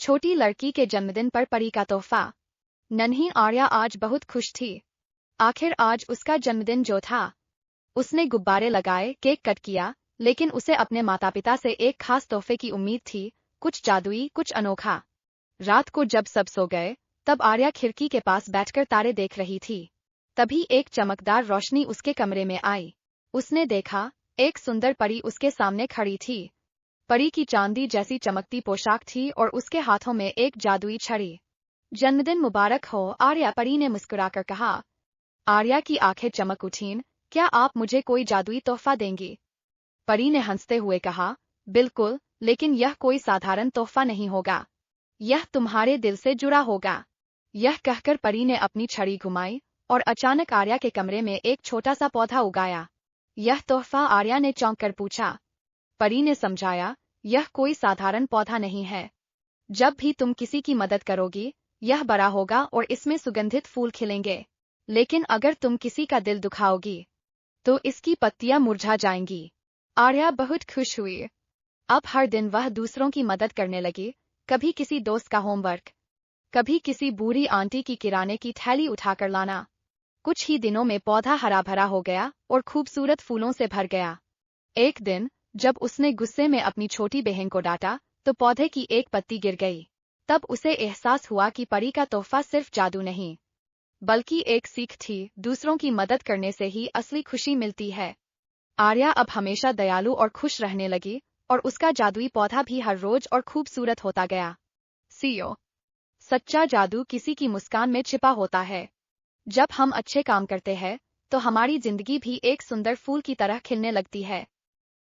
छोटी लड़की के जन्मदिन पर परी का तोहफा। नन्ही आर्या आज बहुत खुश थी। आखिर आज उसका जन्मदिन जो था। उसने गुब्बारे लगाए, केक कट किया, लेकिन उसे अपने माता पिता से एक खास तोहफे की उम्मीद थी, कुछ जादुई, कुछ अनोखा। रात को जब सब सो गए, तब आर्या खिड़की के पास बैठकर तारे देख रही थी। तभी एक चमकदार रोशनी उसके कमरे में आई। उसने देखा, एक सुंदर परी उसके सामने खड़ी थी। परी की चांदी जैसी चमकती पोशाक थी और उसके हाथों में एक जादुई छड़ी। जन्मदिन मुबारक हो आर्या, परी ने मुस्कुराकर कहा। आर्या की आंखें चमक उठीं। क्या आप मुझे कोई जादुई तोहफा देंगी? परी ने हंसते हुए कहा, बिल्कुल, लेकिन यह कोई साधारण तोहफा नहीं होगा। यह तुम्हारे दिल से जुड़ा होगा। यह कहकर परी ने अपनी छड़ी घुमाई और अचानक आर्या के कमरे में एक छोटा सा पौधा उगाया। यह तोहफा? आर्या ने चौंक कर पूछा। परी ने समझाया, यह कोई साधारण पौधा नहीं है। जब भी तुम किसी की मदद करोगी, यह बड़ा होगा और इसमें सुगंधित फूल खिलेंगे। लेकिन अगर तुम किसी का दिल दुखाओगी, तो इसकी पत्तियां मुरझा जाएंगी। आर्या बहुत खुश हुई। अब हर दिन वह दूसरों की मदद करने लगी, कभी किसी दोस्त का होमवर्क, कभी किसी बूढ़ी आंटी की किराने की थैली उठाकर लाना। कुछ ही दिनों में पौधा हरा भरा हो गया और खूबसूरत फूलों से भर गया। एक दिन जब उसने गुस्से में अपनी छोटी बहन को डांटा, तो पौधे की एक पत्ती गिर गई। तब उसे एहसास हुआ कि परी का तोहफा सिर्फ जादू नहीं, बल्कि एक सीख थी, दूसरों की मदद करने से ही असली खुशी मिलती है। आर्या अब हमेशा दयालु और खुश रहने लगी और उसका जादुई पौधा भी हर रोज और खूबसूरत होता गया। सीओ, सच्चा जादू किसी की मुस्कान में छिपा होता है। जब हम अच्छे काम करते हैं, तो हमारी जिंदगी भी एक सुंदर फूल की तरह खिलने लगती है।